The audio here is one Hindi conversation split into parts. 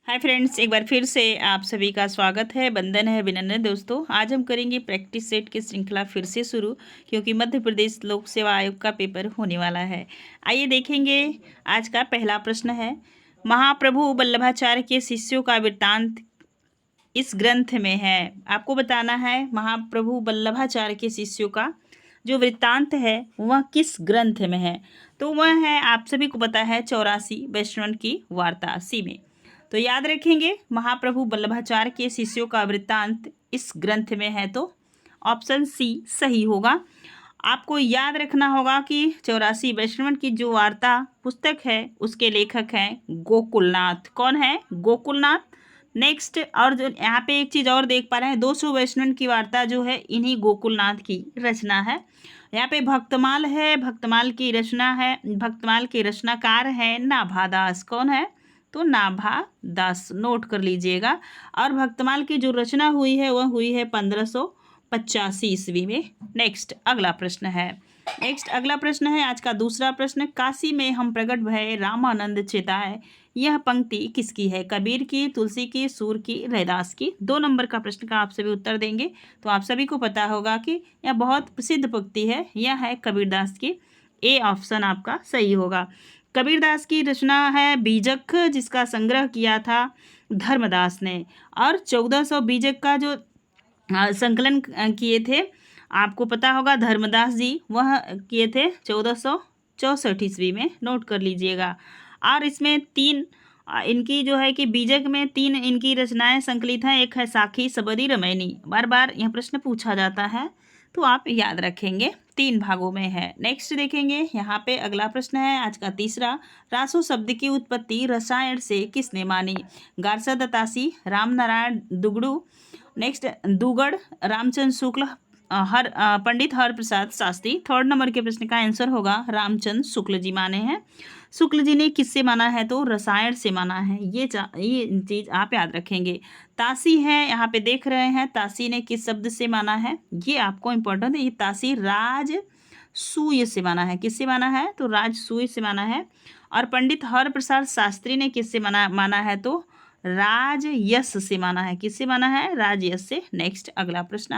हाय फ्रेंड्स, एक बार फिर से आप सभी का स्वागत है। बंधन है अभिनंदन। दोस्तों, आज हम करेंगे प्रैक्टिस सेट की श्रृंखला फिर से शुरू, क्योंकि मध्य प्रदेश लोक सेवा आयोग का पेपर होने वाला है। आइए देखेंगे। आज का पहला प्रश्न है, महाप्रभु वल्लभाचार्य के शिष्यों का वृत्तांत इस ग्रंथ में है। आपको बताना है महाप्रभु वल्लभाचार्य के शिष्यों का जो वृत्तांत है वह किस ग्रंथ में है। तो वह है, आप सभी को पता है, 84 वैष्णव की वार्ता सी में। तो याद रखेंगे, महाप्रभु वल्लभाचार्य के शिष्यों का वृत्तांत इस ग्रंथ में है, तो ऑप्शन सी सही होगा। आपको याद रखना होगा कि 84 वैष्णव की जो वार्ता पुस्तक है उसके लेखक हैं गोकुलनाथ। कौन है? गोकुलनाथ। नेक्स्ट, और जो यहाँ पे एक चीज़ और देख पा रहे हैं, 200 वैष्णव की वार्ता जो है इन्हीं गोकुलनाथ की रचना है। यहाँ पे भक्तमाल है, भक्तमाल की रचना है, भक्तमाल के रचनाकार है नाभादास। कौन है? तो नाभादास, नोट कर लीजिएगा। और भक्तमाल की जो रचना हुई है वह हुई है 1585 ईस्वी में। नेक्स्ट अगला प्रश्न है आज का दूसरा प्रश्न, काशी में हम प्रकट भये रामानंद चेताए, यह पंक्ति किसकी है? कबीर की, तुलसी की, सूर की, रैदास की? 2 नंबर का प्रश्न का आप सभी उत्तर देंगे। तो आप सभी को पता होगा कि यह बहुत प्रसिद्ध पंक्ति है, यह है कबीरदास की। ए ऑप्शन आपका सही होगा। कबीरदास की रचना है बीजक, जिसका संग्रह किया था धर्मदास ने। और 1400 बीजक का जो संकलन किए थे, आपको पता होगा धर्मदास जी, वह किए थे 1464 ईस्वी में। नोट कर लीजिएगा। और इसमें 3 इनकी जो है कि बीजक में 3 इनकी रचनाएं संकलित हैं। एक है साखी, सबदी, रमैनी। बार बार यह प्रश्न पूछा जाता है, तो आप याद रखेंगे। 3 भागों में है। नेक्स्ट देखेंगे, यहाँ पे अगला प्रश्न है आज का तीसरा, रासो शब्द की उत्पत्ति रसायन से किसने मानी? गारसा दत्तासी, रामनारायण दुगड़ू, नेक्स्ट दुगड़, रामचंद्र शुक्ल, पंडित हरप्रसाद शास्त्री। 3rd नंबर के प्रश्न का आंसर होगा रामचंद्र शुक्ल जी माने हैं। शुक्ल जी ने किससे माना है? तो रसायन से माना है। ये चीज़ आप याद रखेंगे। तासी है, यहाँ पे देख रहे हैं, तासी ने किस शब्द से माना है? ये आपको इंपॉर्टेंट है। ये तासी राज सूय से माना है। किससे माना है? तो राज सूय से माना है। और पंडित हरप्रसाद शास्त्री ने किससे माना है? तो राज यश से माना है। किससे माना है? राज यश से। नेक्स्ट अगला प्रश्न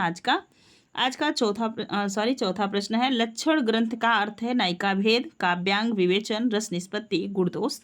आज का चौथा प्रश्न है, लक्षण ग्रंथ का अर्थ है नायिका भेद, काव्यांग, विवेचन, रस निष्पत्ति, गुणदोष।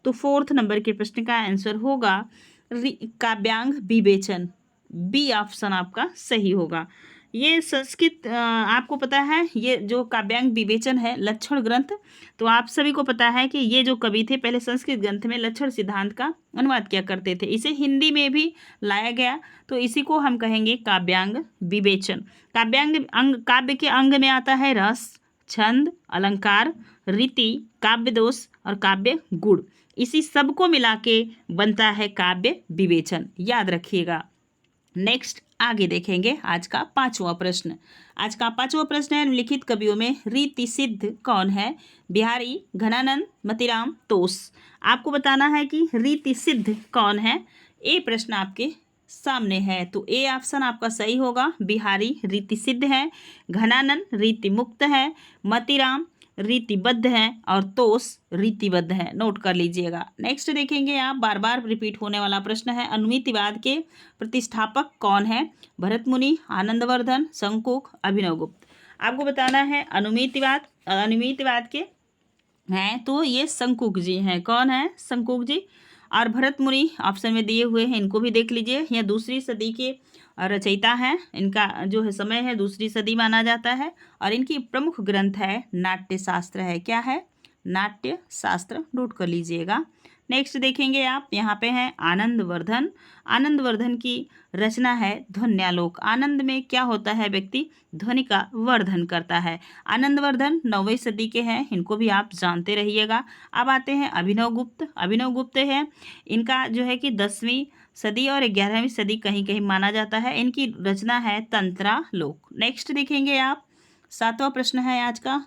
तो 4th नंबर के प्रश्न का आंसर होगा काव्यांग विवेचन। बी ऑप्शन आपका सही होगा। ये संस्कृत, आपको पता है, ये जो काव्यांग विवेचन है लक्षण ग्रंथ, तो आप सभी को पता है कि ये जो कवि थे पहले संस्कृत ग्रंथ में लक्षण सिद्धांत का अनुवाद किया करते थे। इसे हिंदी में भी लाया गया, तो इसी को हम कहेंगे काव्यांग विवेचन। काव्यांग अंग, काव्य के अंग में आता है रस, छंद, अलंकार, रीति, काव्य दोष और काव्य गुण। इसी सब को मिला के बनता है काव्य विवेचन। याद रखिएगा। नेक्स्ट आगे देखेंगे आज का पांचवा प्रश्न है, निम्नलिखित कवियों में रीति सिद्ध कौन है? बिहारी, घनानंद, मतीराम, तोस। आपको बताना है कि रीति सिद्ध कौन है। ए प्रश्न आपके सामने है, तो ए ऑप्शन आपका सही होगा। बिहारी रीति सिद्ध है, घनानंद रीति मुक्त है, मतीराम रीतिबद्ध है और तोस रीतिबद्ध है। नोट कर लीजिएगा। नेक्स्ट देखेंगे आप, बार बार रिपीट होने वाला प्रश्न है, अनुमितिवाद के प्रतिष्ठापक कौन है? भरत मुनि, आनंदवर्धन, शंकुक, अभिनवगुप्त। आपको बताना है अनुमितिवाद के हैं, तो ये शंकुक जी हैं। कौन है? शंकुक जी। और भरत मुनि ऑप्शन में दिए हुए हैं, इनको भी देख लीजिए। यह 2री सदी के रचयिता हैं। इनका जो है समय है 2री सदी माना जाता है। और इनकी प्रमुख ग्रंथ है नाट्य शास्त्र है। क्या है? नाट्य शास्त्र। नोट कर लीजिएगा। नेक्स्ट देखेंगे आप, यहाँ पे है आनंदवर्धन की रचना है ध्वन्यालोक। आनंद में क्या होता है? व्यक्ति ध्वनि का वर्धन करता है। आनंदवर्धन 9वीं सदी के हैं, इनको भी आप जानते रहिएगा। अब आते हैं अभिनव गुप्त है, इनका जो है कि 10वीं सदी और 11वीं सदी कहीं कहीं माना जाता है। इनकी रचना है तंत्रालोक। नेक्स्ट देखेंगे आप, 7वां प्रश्न है आज का,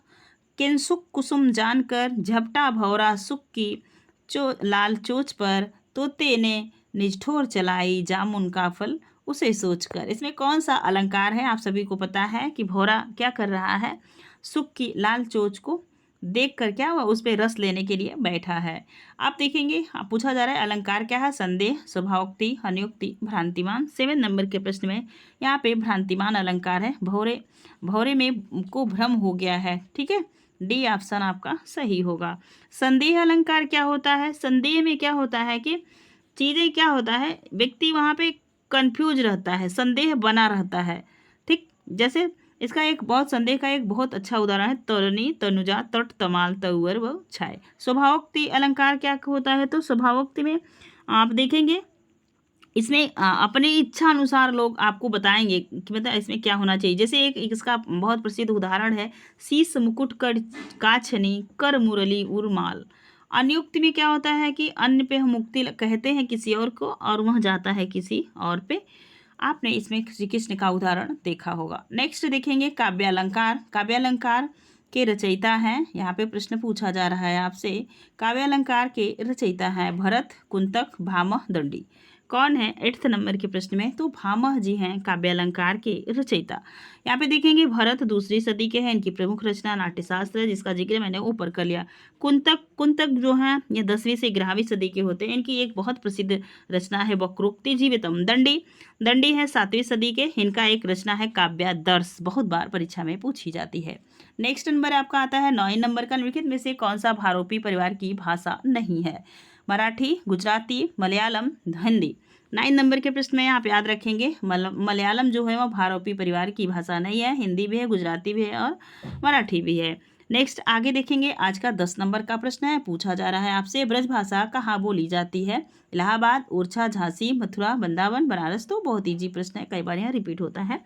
किंसुक कुसुम जानकर झपटा भौरा सुख की लाल चोच पर, तोते ने निष्ठोर चलाई जामुन का फल उसे सोचकर। इसमें कौन सा अलंकार है? आप सभी को पता है कि भौरा क्या कर रहा है? सुख की लाल चोच को देखकर क्या हुआ, उस पे रस लेने के लिए बैठा है। आप देखेंगे पूछा जा रहा है अलंकार क्या है, संदेह, स्वभावोक्ति, अनुक्ति, भ्रांतिमान। 7 नंबर के प्रश्न में यहाँ पे भ्रांतिमान अलंकार है। भौरे, भौरे में को भ्रम हो गया है, ठीक है। डी ऑप्शन आपका सही होगा। संदेह अलंकार क्या होता है, संदेह में क्या होता है कि चीज़ें क्या होता है, व्यक्ति वहाँ पे कंफ्यूज रहता है, संदेह बना रहता है, ठीक। जैसे इसका एक बहुत संदेह का एक बहुत अच्छा उदाहरण है तरनी, तनुजा, तट, तमाल, तउर व छाय। स्वभावोक्ति अलंकार क्या होता है, तो स्वभावोक्ति में आप देखेंगे इसमें अपनी इच्छा अनुसार लोग आपको बताएंगे कि मतलब इसमें क्या होना चाहिए। जैसे एक इसका बहुत प्रसिद्ध उदाहरण है शीस मुकुट कर काछनी कर मुरली उर्माल। अनुयुक्त में क्या होता है कि अन्य पे हम मुक्ति कहते हैं किसी और को और वह जाता है किसी और पे। आपने इसमें श्री कृष्ण का उदाहरण देखा होगा। नेक्स्ट देखेंगे काव्यालंकार। काव्यालंकार के रचयिता हैं, यहाँ पे प्रश्न पूछा जा रहा है आपसे। काव्यालंकार के रचयिता हैं भरत, कुंतक, भामह, दंडी। कौन है 8th नंबर के प्रश्न में, तो भामह जी हैं काव्यालंकार के रचयिता। यहाँ पे देखेंगे भरत 2री सदी के हैं, इनकी प्रमुख रचना नाट्यशास्त्र है जिसका जिक्र मैंने ऊपर कर लिया। कुंतक, कुंतक जो हैं ये 10वीं से 11वीं सदी के होते हैं, इनकी एक बहुत प्रसिद्ध रचना है वक्रोक्ति जीवितम। दंडी, दंडी है 7वीं सदी के, इनका एक रचना है काव्यादर्श, बहुत बार परीक्षा में पूछी जाती है। नेक्स्ट नंबर आपका आता है 9 नंबर का, निम्नलिखित में से कौन सा भारोपी परिवार की भाषा नहीं है। मराठी, गुजराती, मलयालम, हिंदी। 9 नंबर के प्रश्न में आप याद रखेंगे मलयालम जो है वह भारोपी परिवार की भाषा नहीं है, हिंदी भी है, गुजराती भी है और मराठी भी है। नेक्स्ट आगे देखेंगे आज का 10 नंबर का प्रश्न है, पूछा जा रहा है आपसे ब्रज भाषा कहाँ बोली जाती है। इलाहाबाद, ओरछा, झांसी, मथुरा, वृंदावन, बनारस। तो बहुत ईजी प्रश्न है, कई बार यहाँ रिपीट होता है।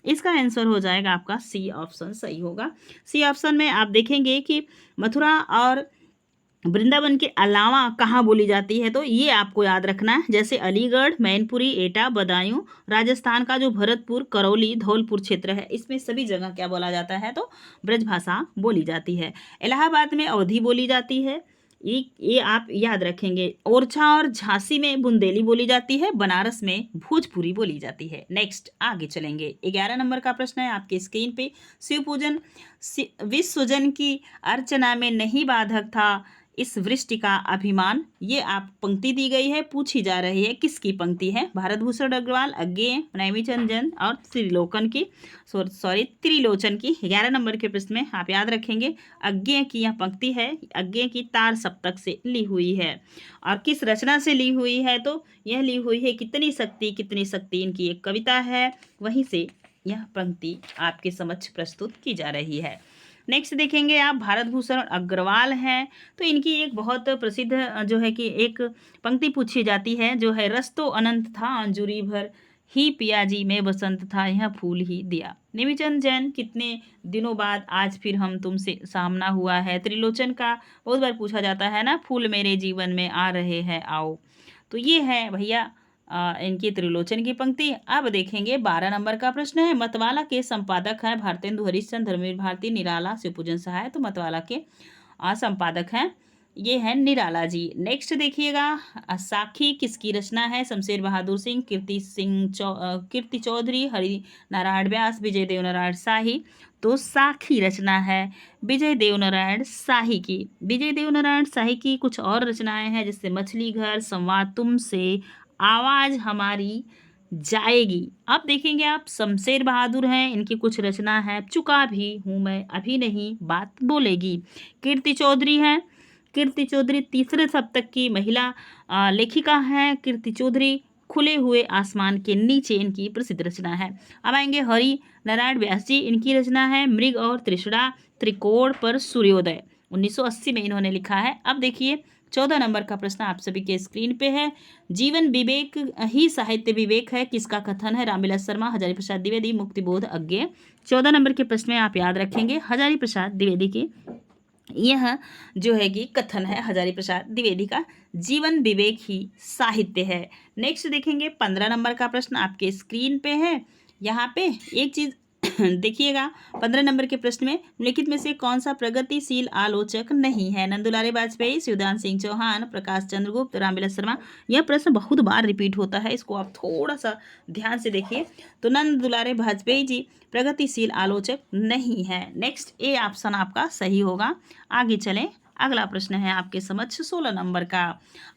इसका आंसर हो जाएगा आपका सी ऑप्शन सही होगा। सी ऑप्शन में आप देखेंगे कि मथुरा और वृंदावन के अलावा कहाँ बोली जाती है, तो ये आपको याद रखना है। जैसे अलीगढ़, मैनपुरी, एटा, बदायूं। राजस्थान का जो भरतपुर, करौली, धौलपुर क्षेत्र है, इसमें सभी जगह क्या बोला जाता है, तो ब्रजभाषा बोली जाती है। इलाहाबाद में अवधी बोली जाती है, ये आप याद रखेंगे। ओरछा और झांसी में बुंदेली बोली जाती है, बनारस में भोजपुरी बोली जाती है। नेक्स्ट आगे चलेंगे, 11 नंबर का प्रश्न है आपके स्क्रीन पे। शिव पूजन विश्वजन की अर्चना में नहीं बाधक था इस वृष्टि का अभिमान। ये आप पंक्ति दी गई है, पूछी जा रही है किसकी पंक्ति है। भारत भूषण अग्रवाल, अज्ञेय, नैमिचंद जैन और त्रिलोचन की। 11 नंबर के प्रश्न में आप याद रखेंगे अज्ञेय की यह पंक्ति है, अज्ञेय की तार सप्तक से ली हुई है। और किस रचना से ली हुई है, तो यह ली हुई है कितनी शक्ति इनकी एक कविता है, वहीं से यह पंक्ति आपके समक्ष प्रस्तुत की जा रही है। नेक्स्ट देखेंगे आप भारत भूषण अग्रवाल हैं, तो इनकी एक बहुत प्रसिद्ध जो है कि एक पंक्ति पूछी जाती है जो है रस तो अनंत था अंजुरी भर ही पिया जी में बसंत था यह फूल ही दिया। नेमिचंद जैन कितने दिनों बाद आज फिर हम तुमसे सामना हुआ है। त्रिलोचन का बहुत बार पूछा जाता है ना, फूल मेरे जीवन में आ रहे हैं आओ। तो ये है भैया इनकी त्रिलोचन की पंक्ति। अब देखेंगे 12 नंबर का प्रश्न है, मतवाला के संपादक हैं भारतेंदु हरिश्चंद्र, धर्मवीर भारती, निराला, शिवपूजन सहाय। तो मतवाला के संपादक हैं ये हैं निराला जी। नेक्स्ट देखिएगा साखी किसकी रचना है। शमशेर बहादुर सिंह, कीर्ति चौधरी, हरि नारायण व्यास, विजय देव नारायण शाही। तो साखी रचना है विजय देव नारायण शाही की। विजय देव नारायण शाही की कुछ और रचनाएं हैं जैसे मछली घर, संवाद तुमसे, आवाज हमारी जाएगी। अब देखेंगे आप शमशेर बहादुर हैं, इनकी कुछ रचना है चुका भी हूँ मैं अभी नहीं बात बोलेगी। कीर्ति चौधरी हैं, कीर्ति चौधरी 3रे सप्तक की महिला लेखिका हैं। कीर्ति चौधरी खुले हुए आसमान के नीचे इनकी प्रसिद्ध रचना है। अब आएंगे हरि नारायण व्यास जी, इनकी रचना है मृग और तृष्णा, त्रिकोण पर सूर्योदय, 1980 में इन्होंने लिखा है। अब देखिए 14 नंबर का प्रश्न आप सभी के स्क्रीन पे है, जीवन विवेक ही साहित्य विवेक है किसका कथन है। रामविलास शर्मा, हजारी प्रसाद द्विवेदी, मुक्तिबोध अज्ञेय। 14 नंबर के प्रश्न में आप याद रखेंगे हजारी प्रसाद द्विवेदी की यह जो है कि कथन है हजारी प्रसाद द्विवेदी का, जीवन विवेक ही साहित्य है। नेक्स्ट देखेंगे 15 नंबर का प्रश्न आपके स्क्रीन पे है। यहाँ पे एक चीज़ देखिएगा 15 नंबर के प्रश्न में निम्नलिखित में से कौन सा प्रगतिशील आलोचक नहीं है? नंदुलारे वाजपेयी, शिवदान सिंह चौहान, प्रकाश चंद्रगुप्त, रामविलास शर्मा। यह प्रश्न बहुत बार रिपीट होता है, इसको आप थोड़ा सा ध्यान से देखिए। तो नंदुलारे वाजपेयी जी प्रगतिशील आलोचक नहीं है। नेक्स्ट ए ऑप्शन आपका सही होगा। आगे चलें, अगला प्रश्न है आपके समक्ष 16 नंबर का।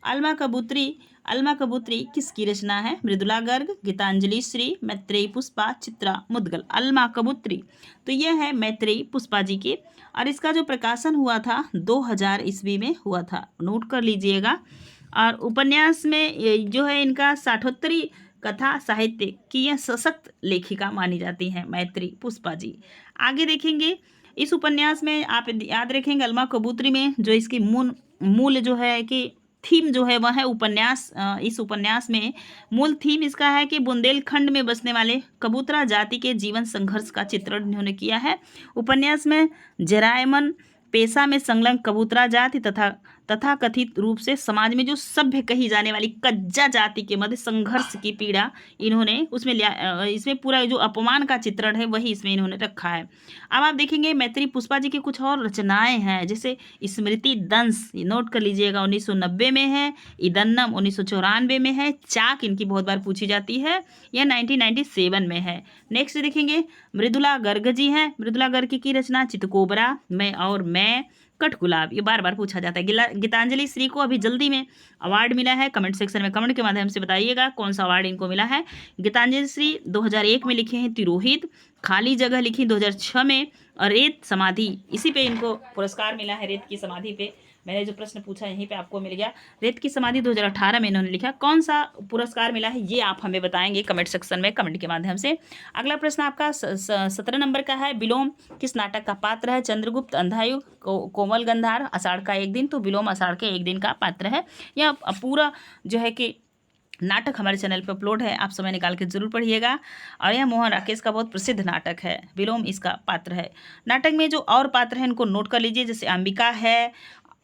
अल्मा कबूतरी किसकी रचना है? मृदुला गर्ग, गीतांजलि श्री, मैत्रेयी पुष्पा, चित्रा मुद्गल। अल्मा कबूतरी तो यह है मैत्रेयी पुष्पा जी की, और इसका जो प्रकाशन हुआ था 2000 ईस्वी में हुआ था, नोट कर लीजिएगा। और उपन्यास में जो है इनका 60उत्तरी कथा साहित्य की यह सशक्त लेखिका मानी जाती हैं मैत्रेयी पुष्पा जी। आगे देखेंगे इस उपन्यास में आप याद रखेंगे अल्मा कबूतरी में जो इसकी मूल जो है कि थीम जो है वह है उपन्यास, इस उपन्यास में मूल थीम इसका है कि बुंदेलखंड में बसने वाले कबूतरा जाति के जीवन संघर्ष का चित्रण इन्होंने किया है। उपन्यास में जरायमन पेशा में संलग्न कबूतरा जाति तथा कथित रूप से समाज में जो सभ्य कही जाने वाली कज्जा जाति के मध्य संघर्ष की पीड़ा इन्होंने उसमें लिया। इसमें पूरा जो अपमान का चित्रण है वही इसमें इन्होंने रखा है। अब आप देखेंगे मैत्रेयी पुष्पा जी की कुछ और रचनाएं हैं, जैसे स्मृति दंश, नोट कर लीजिएगा, 1990 में है। इदन्नम 1994 में है। चाक इनकी बहुत बार पूछी जाती है, यह 1997 में है। नेक्स्ट देखेंगे मृदुला गर्ग जी हैं। मृदुला गर्ग की रचना चितकोबरा, मैं, कठगुलाब, ये बार बार पूछा जाता है। गीतांजलि श्री को अभी जल्दी में अवार्ड मिला है, कमेंट सेक्शन में कमेंट के माध्यम से बताइएगा कौन सा अवार्ड इनको मिला है। गीतांजलि श्री 2001 में लिखे हैं तिरोहित, खाली जगह लिखी 2006 में, और रेत समाधि इसी पे इनको पुरस्कार मिला है। रेत की समाधि पे मैंने जो प्रश्न पूछा यहीं पे आपको मिल गया। रेत की समाधि 2018 में इन्होंने लिखा। कौन सा पुरस्कार मिला है ये आप हमें बताएंगे कमेंट सेक्शन में कमेंट के माध्यम से। अगला प्रश्न आपका 17 नंबर का है। विलोम किस नाटक का पात्र है? चंद्रगुप्त, अंधायुग, कोमल गंधार, आषाढ़ का एक दिन। तो विलोम आषाढ़ के एक दिन का पात्र है। यह पूरा जो है कि नाटक हमारे चैनल पर अपलोड है, आप समय निकाल के जरूर पढ़िएगा। और यह मोहन राकेश का बहुत प्रसिद्ध नाटक है। विलोम इसका पात्र है। नाटक में जो और पात्र हैं इनको नोट कर लीजिए, जैसे अंबिका है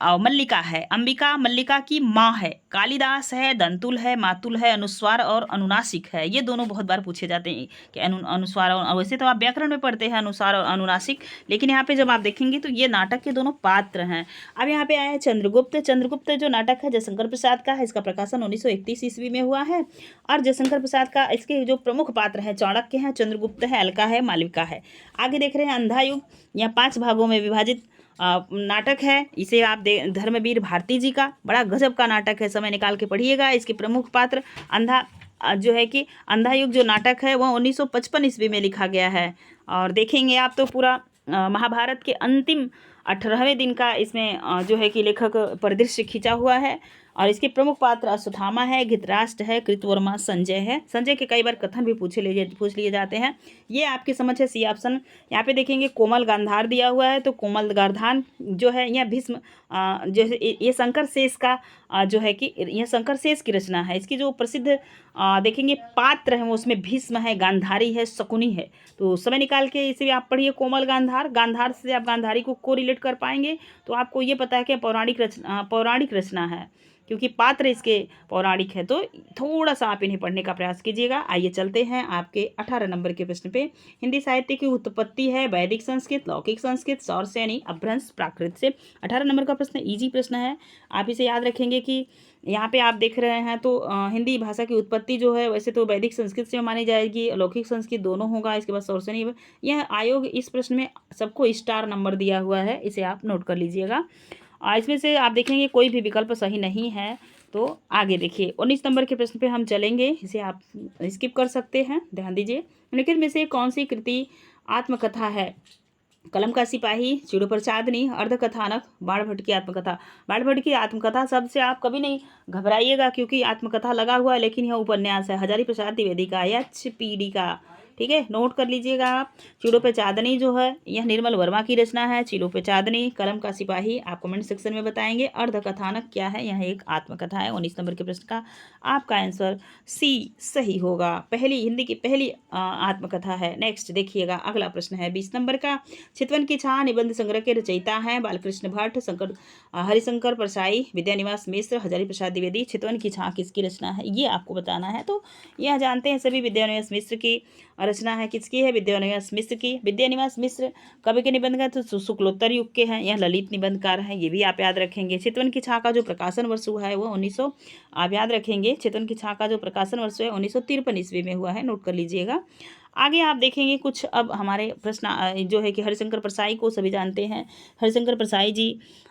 और मल्लिका है। अंबिका मल्लिका की माँ है। कालिदास है, दंतुल है, मातुल है, अनुस्वार और अनुनासिक है। ये दोनों बहुत बार पूछे जाते हैं कि अनुस्वार और वैसे तो आप व्याकरण में पढ़ते हैं अनुस्वार और अनुनासिक, लेकिन यहाँ पे जब आप देखेंगे तो ये नाटक के दोनों पात्र हैं। अब यहाँ पे आया है चंद्रगुप्त। चंद्रगुप्त जो नाटक है जयशंकर प्रसाद का है, इसका प्रकाशन 1931 ईस्वी में हुआ है। और जयशंकर प्रसाद का इसके जो प्रमुख पात्र हैं चाणक्य हैं, चंद्रगुप्त है, अलका है, मालविका है। आगे देख रहे हैं अंधायुग, यह 5 भागों में विभाजित नाटक है। इसे आप धर्मवीर भारती जी का बड़ा गजब का नाटक है, समय निकाल के पढ़िएगा। इसके प्रमुख पात्र जो है कि अंधायुग जो नाटक है वह 1955 ईस्वी में लिखा गया है। और देखेंगे आप तो पूरा महाभारत के अंतिम 18वें दिन का इसमें जो है कि लेखक परिदृश्य खींचा हुआ है। और इसके प्रमुख पात्र अश्वत्थामा है, घृतराष्ट्र है, कृतवर्मा, संजय है। संजय के कई बार कथन भी पूछ लिए जाते हैं। ये आपकी समझ है सी ऑप्शन। यहाँ पे देखेंगे कोमल गांधार दिया हुआ है, तो कोमल गांधार जो है यह भीष्म जो है ये शंकर शेष का जो है कि यह शंकर शेष की रचना है। इसकी जो प्रसिद्ध देखेंगे पात्र हैं वो उसमें भीष्म है, गांधारी है, शकुनी है। तो समय निकाल के इसे आप पढ़िए कोमल गांधार। गांधार से आप गांधारी को रिलेट कर पाएंगे तो आपको ये पता है कि पौराणिक रचना है, क्योंकि पात्र इसके पौराणिक है। तो थोड़ा सा आप इन्हें पढ़ने का प्रयास कीजिएगा। आइए चलते हैं आपके 18 नंबर के प्रश्न पे। हिंदी साहित्य की उत्पत्ति है वैदिक संस्कृत, लौकिक संस्कृत, सौरसेनी, अपभ्रंश, प्राकृत से। 18 नंबर का प्रश्न इजी प्रश्न है, आप इसे याद रखेंगे कि यहाँ पे आप देख रहे हैं तो हिंदी भाषा की उत्पत्ति जो है वैसे तो वैदिक संस्कृत से मानी जाएगी, लौकिक संस्कृत दोनों होगा, इसके बाद सौरसेनी। यह आयोग इस प्रश्न में सबको स्टार नंबर दिया हुआ है, इसे आप नोट कर लीजिएगा। इसमें से आप देखेंगे कोई भी विकल्प सही नहीं है। तो आगे देखिए 19 नंबर के प्रश्न पे हम चलेंगे, इसे आप स्किप कर सकते हैं, ध्यान दीजिए। निम्नलिखित में से कौन सी कृति आत्मकथा है? कलम का सिपाही, चिड़ों पर चांदनी, अर्धकथानक, बाणभट्ट की आत्मकथा। बाणभट्ट की आत्मकथा शब्द से आप कभी नहीं घबराइएगा, क्योंकि आत्मकथा लगा हुआ है, लेकिन यह उपन्यास है। हजारी प्रसाद द्विवेदी का, HPD का, ठीक है, नोट कर लीजिएगा आप। चिड़ों पे चांदनी जो है यह निर्मल वर्मा की रचना है। चिड़ों पे चांदनी, कलम का सिपाही आप कमेंट सेक्शन में बताएंगे। अर्धकथानक क्या है? यह एक आत्मकथा है। 19 नंबर के प्रश्न का आपका आंसर सी सही होगा। हिंदी की पहली आत्मकथा है। नेक्स्ट देखिएगा अगला प्रश्न है 20 नंबर का। चितवन की छां निबंध संग्रह के रचयिता हैं बालकृष्ण भट्ट, हरिशंकर परसाई, विद्यानिवास मिश्र, हजारी प्रसाद द्विवेदी। चितवन की छां किसकी रचना है ये आपको बताना है। तो यह जानते हैं सभी विद्यानिवास मिश्र की रचना है किसकी है, विद्यानिवास मिश्र की। विद्यानिवास मिश्र कवि के निबंधकार तो शुक्लोत्तर युग के हैं, यह ललित निबंधकार हैं, ये भी आप याद रखेंगे। चितवन की छाँ का जो प्रकाशन वर्ष हुआ है वो 1900, आप याद रखेंगे चितवन की छाँ का जो प्रकाशन वर्ष है 1953 ईस्वी में हुआ है, नोट कर लीजिएगा। आगे आप देखेंगे कुछ अब हमारे प्रश्न जो है कि हरिशंकर परसाई को सभी जानते हैं। हरिशंकर परसाई जी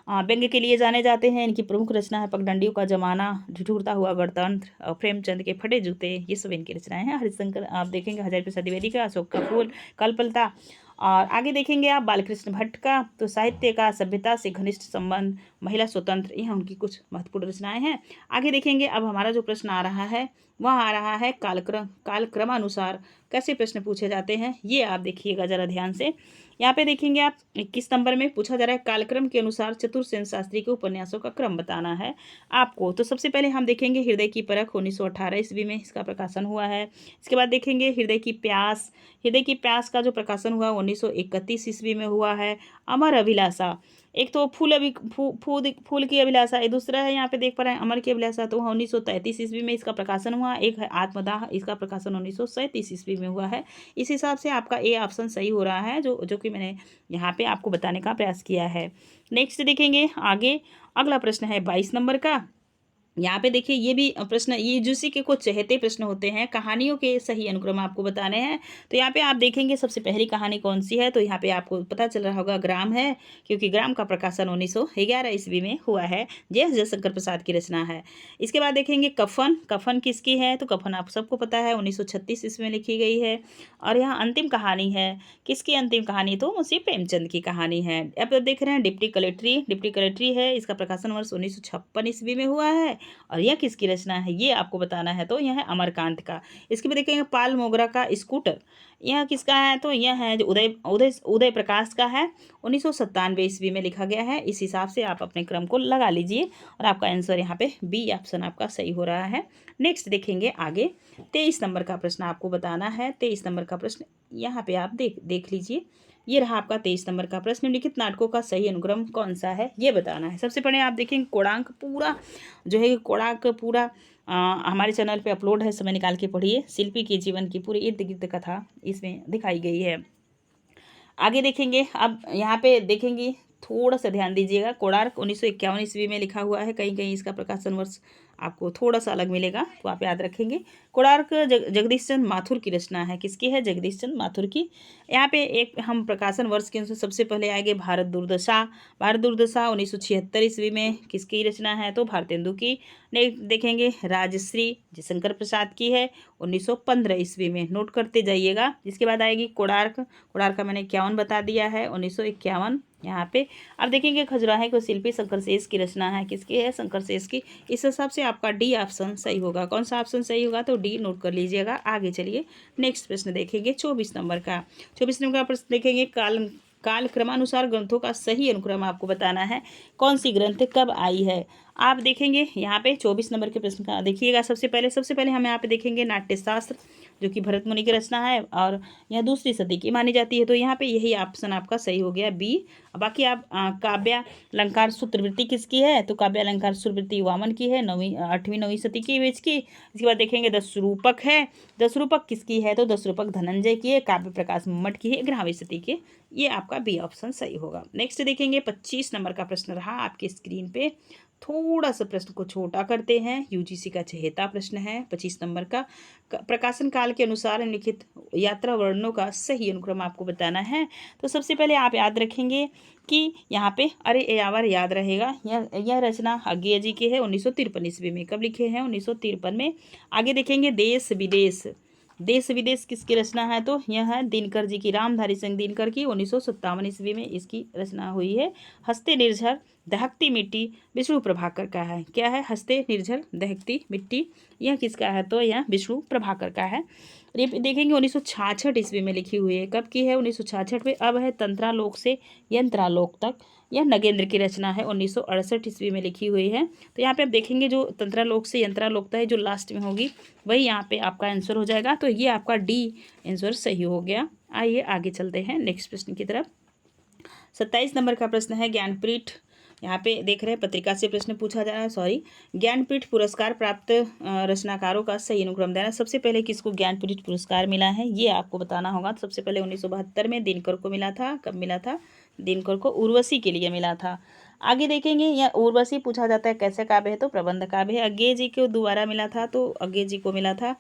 व्यंग्य के लिए जाने जाते हैं। इनकी प्रमुख रचना है पगडंडियों का जमाना, ठिठुरता हुआ गणतंत्र और प्रेमचंद के फटे जूते, ये सब इनकी रचनाएं हैं। हरिशंकर आप देखेंगे हजारी प्रसाद द्विवेदी का अशोक का फूल, कल्पलता। और आगे देखेंगे आप बालकृष्ण भट्ट का तो साहित्य का सभ्यता से घनिष्ठ संबंध, महिला स्वतंत्र, यह उनकी कुछ महत्वपूर्ण रचनाएं हैं। आगे देखेंगे अब हमारा जो प्रश्न आ रहा है वह आ रहा है कालक्रमानुसार कैसे प्रश्न पूछे जाते हैं, ये आप देखिएगा जरा ध्यान से। यहाँ पे देखेंगे आप 21 नंबर में पूछा जा रहा है कालक्रम के अनुसार चतुर्सेन शास्त्री के उपन्यासों का क्रम बताना है आपको। तो सबसे पहले हम देखेंगे हृदय की परख 1918 ईस्वी में इसका प्रकाशन हुआ है। इसके बाद देखेंगे हृदय की प्यास, हृदय की प्यास का जो प्रकाशन हुआ 1931 ईस्वी में हुआ है। अमर अभिलाषा, एक तो फूल की अभिलाषा, एक दूसरा है यहाँ पे देख पा रहे हैं अमर की अभिलाषा, तो 1933 ईस्वी में इसका प्रकाशन हुआ। एक है आत्मदाह, इसका प्रकाशन 1937 ईस्वी में हुआ है। इस हिसाब से आपका ए ऑप्शन सही हो रहा है, जो कि मैंने यहाँ पे आपको बताने का प्रयास किया है। नेक्स्ट देखेंगे आगे, अगला प्रश्न है 22 नंबर का। यहाँ पे देखिए ये भी प्रश्न, ये यूजीसी के कुछ चहेते प्रश्न होते हैं, कहानियों के सही अनुक्रम आपको बताने हैं। तो यहाँ पे आप देखेंगे सबसे पहली कहानी कौन सी है, तो यहाँ पे आपको पता चल रहा होगा ग्राम है, क्योंकि ग्राम का प्रकाशन 1911 ईस्वी में हुआ है, जयशंकर प्रसाद की रचना है। इसके बाद देखेंगे कफन, कफन किसकी है, तो कफन आप सबको पता है 1936 ईस्वी में लिखी गई है। और यहाँ अंतिम कहानी है, किसकी अंतिम कहानी, तो मुंशी प्रेमचंद की कहानी है। अब देख रहे हैं डिप्टी कलेक्ट्री, डिप्टी कलेक्ट्री है, इसका प्रकाशन वर्ष 1956 ईस्वी में हुआ है। और यह किसकी रचना है ये आपको बताना है, तो यह है अमरकांत का। इसके भी देखेंगे पाल मोगरा का स्कूटर, यह किसका है, तो यह है जो उदय उदय उदय प्रकाश का है, 1997 ईस्वी में लिखा गया है। इस हिसाब से आप अपने क्रम को लगा लीजिए और आपका आंसर यहाँ पे बी ऑप्शन आपका सही हो रहा है। नेक्स्ट देखेंगे आगे 23 नंबर का प्रश्न आपको बताना है। 23 नंबर का प्रश्न यहाँ पे आप देख लीजिए, ये रहा आपका 23 नंबर का प्रश्न। निम्नलिखित नाटकों का सही अनुक्रम कौन सा है ये बताना है। सबसे पहले आप देखेंगे कोणार्क पूरा जो है, कोणार्क पूरा हमारे चैनल पे अपलोड है, समय निकाल के पढ़िए। शिल्पी के जीवन की पूरी इर्द गिर्द कथा इसमें दिखाई गई है। आगे देखेंगे अब यहाँ पे देखेंगे, थोड़ा सा ध्यान दीजिएगा। कोणार्क 1951 ईस्वी में लिखा हुआ है, कहीं कहीं इसका प्रकाशन वर्ष आपको थोड़ा सा अलग मिलेगा, तो आप याद रखेंगे। कोणार्क जगदीश चंद्र माथुर की रचना है, किसकी है, जगदीश चंद्र माथुर की। यहाँ पे एक हम प्रकाशन वर्ष के अनुसार सबसे पहले आएंगे भारत दुर्दशा, भारत दुर्दशा 1976 ईस्वी में किसकी रचना है, तो भारतेंदु की। देखेंगे राजश्री जयशंकर प्रसाद की है, 1915 ईस्वी में, नोट करते जाइएगा। इसके बाद आएगी कोणार्क, कोणार्क का मैंने 51 बता दिया है, 1951 यहाँ पे। अब देखेंगे खजुराहे को शिल्पी शंकरशेष की रचना है, किसकी है, शंकरशेष की। इस हिसाब से आपका डी ऑप्शन सही होगा। कौन सा ऑप्शन सही होगा, तो डी नोट कर लीजिएगा। आगे चलिए नेक्स्ट प्रश्न देखेंगे 24 नंबर का। 24 नंबर का प्रश्न देखेंगे काल क्रमानुसार ग्रंथों का सही अनुक्रम आपको बताना है, कौन सी ग्रंथ कब आई है। आप देखेंगे यहाँ पे 24 नंबर के प्रश्न का देखिएगा। सबसे पहले हम यहाँ पे देखेंगे नाट्यशास्त्र, जो कि भरत मुनि की रचना है और यह दूसरी सदी की मानी जाती है, तो यहाँ पे यही ऑप्शन आपका सही हो गया बी। बाकी आप काव्य अलंकार सूत्रवृत्ति किसकी है, तो काव्य अलंकार सूत्रवृत्ति वामन की है, 8वीं 9वीं सदी की बीच की। इसके बाद देखेंगे 10 रूपक है, 10 रूपक किसकी है, तो 10 रूपक धनंजय की है, काव्य प्रकाश मम्मट की है, 11वीं सदी की। ये आपका बी ऑप्शन सही होगा। नेक्स्ट देखेंगे 25 नंबर का प्रश्न रहा आपकी स्क्रीन पे। थोड़ा सा प्रश्न को छोटा करते हैं, यूजीसी का चहेता प्रश्न है 25 नंबर का। प्रकाशन काल के अनुसार निम्नलिखित यात्रा वर्णनों का सही अनुक्रम आपको बताना है। तो सबसे पहले आप याद रखेंगे कि यहाँ पे अरे यावर याद रहेगा, यह रचना अज्ञेय जी की है, 1953 ईस्वी में। कब लिखे हैं, 1953 में। आगे देखेंगे देश विदेश, देश विदेश किसकी रचना है, तो यह है दिनकर जी की, रामधारी सिंह दिनकर की, 1957 ईस्वी में इसकी रचना हुई है। हस्ते निर्झर दहकती मिट्टी विष्णु प्रभाकर का है, क्या है, हस्ते निर्झर दहकती मिट्टी, यह किसका है, तो यह विष्णु प्रभाकर का है। देखेंगे 1966 ईस्वी में लिखी हुई है, कब की है, 1966 में। अब है तंत्रालोक से यंत्रालोक तक, यह नगेंद्र की रचना है, 1968 ईस्वी में लिखी हुई है। तो यहाँ पे आप देखेंगे जो तंत्रालोक से यंत्रालोक तक है, जो लास्ट में होगी वही यहाँ पे आपका आंसर हो जाएगा। तो ये आपका डी आंसर सही हो गया। आइए आगे चलते हैं नेक्स्ट प्रश्न की तरफ। 27 नंबर का प्रश्न है ज्ञानपीठ यहाँ पे देख रहे हैं पत्रिका से प्रश्न पूछा जा रहा है, सॉरी। ज्ञानपीठ पुरस्कार प्राप्त रचनाकारों का सही अनुक्रम देना। सबसे पहले किसको ज्ञानपीठ पुरस्कार मिला है ये आपको बताना होगा। सबसे पहले 1972 में दिनकर को मिला था। कब मिला था? दिनकर को उर्वशी के लिए मिला था। आगे देखेंगे, यह उर्वशी पूछा जाता है कैसे काव्य है? तो प्रबंध काव्य है। अज्ञे जी को दोबारा मिला था, तो अज्ञे जी को मिला था।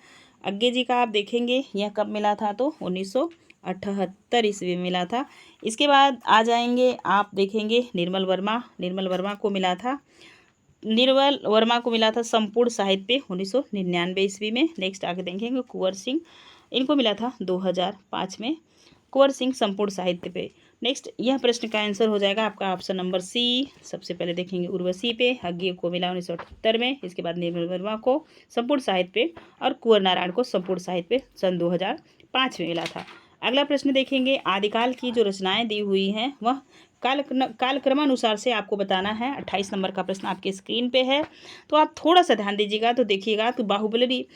अज्ञे जी का आप देखेंगे यह कब मिला था? तो 1978 ईस्वी में मिला था। इसके बाद आ जाएंगे, आप देखेंगे निर्मल वर्मा। निर्मल वर्मा को मिला था, निर्मल वर्मा को मिला था संपूर्ण साहित्य 1999 ईस्वी में। नेक्स्ट आगे देखेंगे कुंवर सिंह, इनको मिला था 2005 में, कुंवर सिंह संपूर्ण साहित्य पे। नेक्स्ट यह प्रश्न का आंसर हो जाएगा आपका ऑप्शन नंबर सी। सबसे पहले देखेंगे उर्वशी पे, अज्ञे को मिला 1978 में। इसके बाद निर्मल वर्मा को संपूर्ण साहित्य पे और कुंवर नारायण को संपूर्ण साहित्य पे सन 2005 में मिला था। अगला प्रश्न देखेंगे, आदिकाल की जो रचनाएं दी हुई हैं वह कालक्रमानुसार से आपको बताना है। 28 नंबर का प्रश्न आपके स्क्रीन पे है, तो आप थोड़ा सा ध्यान दीजिएगा। तो देखिएगा, तो बाहुबली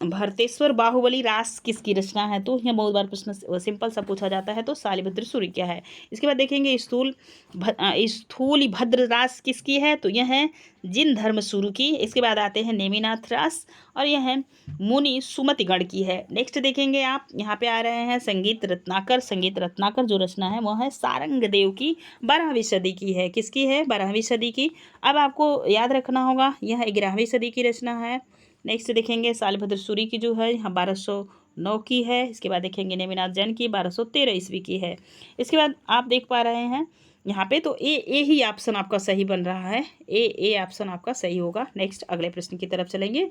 भरतेश्वर बाहुबली रास किसकी रचना है? तो यह बहुत बार प्रश्न सिंपल सा पूछा जाता है, तो शालिभद्र सूर्य क्या है? इसके बाद देखेंगे स्थूल भद्र रास किसकी है? तो यह है जिन धर्म शुरू की। इसके बाद आते हैं नेमिनाथ रास, और यह है मुनि सुमतिगण की है। नेक्स्ट देखेंगे आप, यहाँ पे आ रहे हैं संगीत रत्नाकर। संगीत रत्नाकर जो रचना है वह है सारंगदेव की, 12वीं सदी की है। किसकी है? 12वीं सदी की। अब आपको याद रखना होगा यह 11वीं सदी की रचना है। नेक्स्ट देखेंगे शालिभद्र सूरी की जो है यहाँ 1209 की है। इसके बाद देखेंगे नेमिनाथ जैन की 1213 ईस्वी की है। इसके बाद आप देख पा रहे हैं यहाँ पे, तो ए ही ऑप्शन आपका सही बन रहा है। ए ऑप्शन आपका सही होगा। नेक्स्ट अगले प्रश्न की तरफ चलेंगे।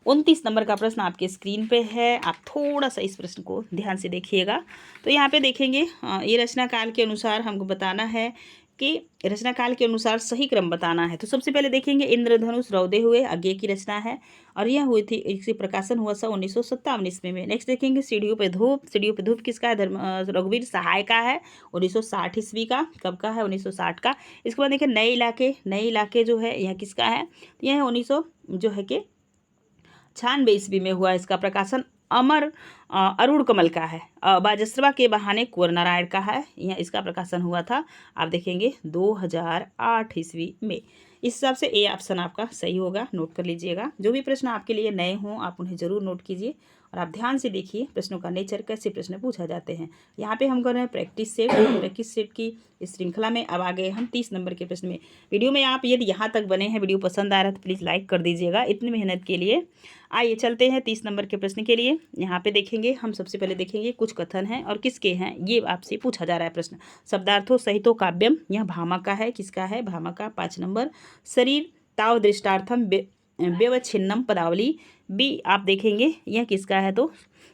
29 नंबर का प्रश्न आपके स्क्रीन पे है, आप थोड़ा सा इस प्रश्न को ध्यान से देखिएगा। तो यहाँ पे देखेंगे ये रचना काल के अनुसार हमको बताना है कि रचना काल के अनुसार सही क्रम बताना है। तो सबसे पहले देखेंगे इंद्रधनुष रौदे हुए, अज्ञे की रचना है, और यह हुई थी, इसकी प्रकाशन हुआ था 1957 ईस्वी में। नेक्स्ट देखेंगे सीढ़ियों पे धूप। सीढ़ियों पे धूप किसका है? रघुवीर सहाय का है, 1960 ईस्वी का। कब का है? 1960 का। इसके बाद देखिए नए इलाके। नए इलाके जो है यह किसका है? यह है 1900 जो है कि 96 ईस्वी में हुआ। इसका प्रकाशन अमर अरुण कमल का है। बाजस्रवा के बहाने कुंवर नारायण का है। यह इसका प्रकाशन हुआ था, आप देखेंगे 2008 ईस्वी में। इस हिसाब से ए ऑप्शन आपका सही होगा। नोट कर लीजिएगा। जो भी प्रश्न आपके लिए नए हों आप उन्हें जरूर नोट कीजिए, और आप ध्यान से देखिए प्रश्नों का नेचर, कैसे प्रश्न पूछा जाते हैं। यहाँ पे हम कर रहे हैं प्रैक्टिस सेट की इस श्रृंखला में। अब आ गए हम 30 नंबर के प्रश्न में। वीडियो में आप यदि यहाँ तक बने हैं, वीडियो पसंद आ रहा है तो प्लीज़ लाइक कर दीजिएगा, इतनी मेहनत के लिए। आइए चलते हैं 30 नंबर के प्रश्न के लिए। यहाँ पे देखेंगे हम, सबसे पहले देखेंगे कुछ कथन हैं और किसके हैं ये आपसे पूछा जा रहा है प्रश्न। शब्दार्थों सहितो काव्यम, यह भामह का है। किसका है? भामह का। 5 नंबर। शरीर ताव दृष्टार्थम व्यवच्छिन्नम पदावली, बी आप देखेंगे यह किसका है? तो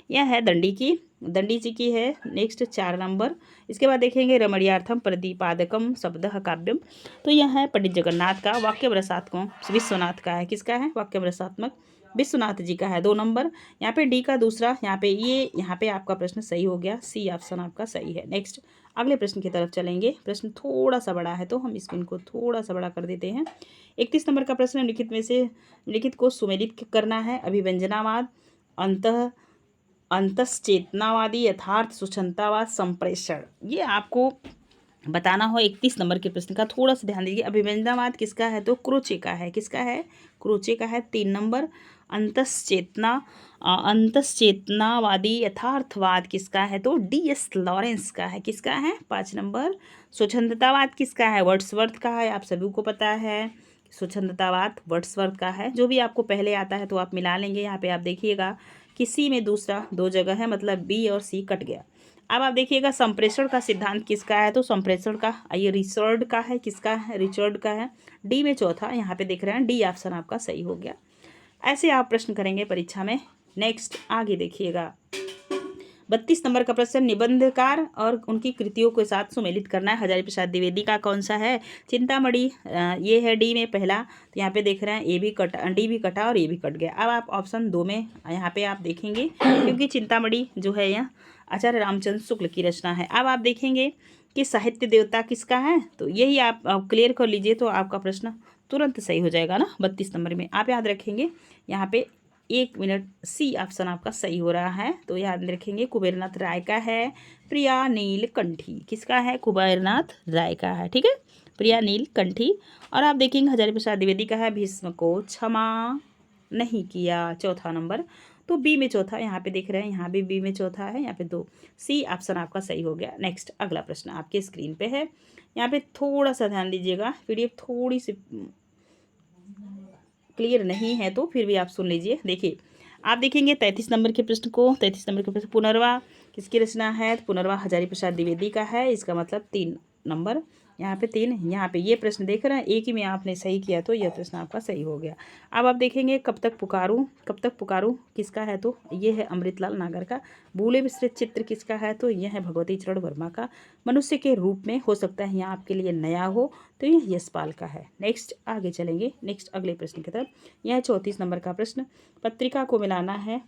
यह है दंडी की, दंडी जी की है। Next 4 number. इसके बाद देखेंगे रमणीयार्थम प्रतिपादकम शब्दः काव्यम, तो यह है पंडित जगन्नाथ का। वाक्य रसात्मक विश्वनाथ का है। किसका है? वाक्य रसात्मक विश्वनाथ जी का है। 2 नंबर। यहाँ पे डी का दूसरा, यहाँ पे आपका प्रश्न सही हो गया। सी ऑप्शन आपका सही है। नेक्स्ट अगले प्रश्न की तरफ चलेंगे। प्रश्न थोड़ा सा बड़ा है तो हम स्क्रीन को थोड़ा सा बड़ा कर देते हैं। 31 नंबर का प्रश्न, लिखित में से लिखित को सुमेलित करना है। अभिव्यंजनावाद, अंतश्चेतनावादी, यथार्थ, सुक्षमतावाद, संप्रेषण, ये आपको बताना हो 31 नंबर के प्रश्न का। थोड़ा सा ध्यान दीजिए। अभिव्यंजनावाद किसका है? तो क्रोचे का है। किसका है? क्रोचे का है। 3 नंबर। अंतश्चेतनावादी यथार्थवाद किसका है? तो DS लॉरेंस का है। किसका है? 5 नंबर। स्वच्छंदतावाद किसका है? वर्ड्सवर्थ का है। आप सभी को पता है स्वच्छंदतावाद वर्ड्सवर्थ का है। जो भी आपको पहले आता है तो आप मिला लेंगे। यहाँ पे आप देखिएगा कि सी में दूसरा 2 जगह है, मतलब बी और सी कट गया। अब आप देखिएगा संप्रेषण का सिद्धांत किसका है? तो संप्रेषण का ये रिचर्ड का है। किसका है? रिचर्ड का है। डी में चौथा, यहाँ पे देख रहे हैं डी ऑप्शन आपका सही हो गया। ऐसे आप प्रश्न करेंगे परीक्षा में। नेक्स्ट आगे देखिएगा 32 नंबर का प्रश्न, निबंधकार और उनकी कृतियों के साथ सुमेलित करना है। हजारी प्रसाद द्विवेदी का कौन सा है? चिंतामणि, ये है डी में पहला। तो यहाँ पे देख रहे हैं ए भी कटा, डी भी कटा और ए भी कट गया। अब आप ऑप्शन 2 में यहाँ पे आप देखेंगे, क्योंकि चिंतामणि जो है यह आचार्य रामचंद्र शुक्ल की रचना है। अब आप देखेंगे कि साहित्य देवता किसका है? तो यही आप क्लियर कर लीजिए तो आपका प्रश्न तुरंत सही हो जाएगा ना 32 नंबर में। आप याद रखेंगे यहाँ पे 1 मिनट। सी ऑप्शन आपका सही हो रहा है। तो याद रखेंगे कुबेरनाथ राय का है। प्रिया नीलकंठी किसका है? कुबेरनाथ राय का है। ठीक है, प्रिया नीलकंठी। और आप देखेंगे हजारी प्रसाद द्विवेदी का है। भीष्म को क्षमा नहीं किया, चौथा नंबर। तो बी में चौथा यहाँ पे देख रहे हैं, यहाँ भी बी में चौथा है, यहाँ पे 2। सी ऑप्शन आपका सही हो गया। नेक्स्ट अगला प्रश्न आपके स्क्रीन पे है। यहाँ पे थोड़ा सा ध्यान दीजिएगा, पीडीएफ थोड़ी सी क्लियर नहीं है तो फिर भी आप सुन लीजिए। देखिए आप देखेंगे 33 नंबर के प्रश्न को। 33 नंबर के प्रश्न, पुनर्वा किसकी रचना है? तो पुनर्वा हजारी प्रसाद द्विवेदी का है। इसका मतलब 3 नंबर, यहाँ पे 3, यहाँ पे ये प्रश्न देख रहे हैं, एक ही में आपने सही किया तो यह प्रश्न आपका सही हो गया। अब आप देखेंगे कब तक पुकारूं, कब तक पुकारूं किसका है? तो ये है अमृतलाल नागर का। भूले विस्तृत चित्र किसका है? तो यह है भगवती चरण वर्मा का। मनुष्य के रूप में हो सकता है यहाँ आपके लिए नया हो, तो यह यशपाल का है। नेक्स्ट आगे चलेंगे, नेक्स्ट अगले प्रश्न की तरफ। यह 34 नंबर का प्रश्न। पत्रिका को मिलाना है,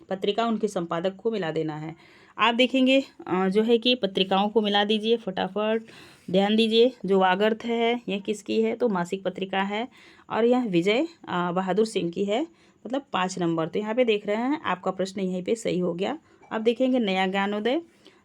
पत्रिका उनके संपादक को मिला देना है। आप देखेंगे जो है कि पत्रिकाओं को मिला दीजिए फटाफट। ध्यान दीजिए, जो वागर्थ है यह किसकी है? तो मासिक पत्रिका है। और यह विजय बहादुर सिंह की है, मतलब 5 नंबर। तो यहाँ पे देख रहे हैं आपका प्रश्न यहीं पे सही हो गया। अब देखेंगे नया ज्ञानोदय।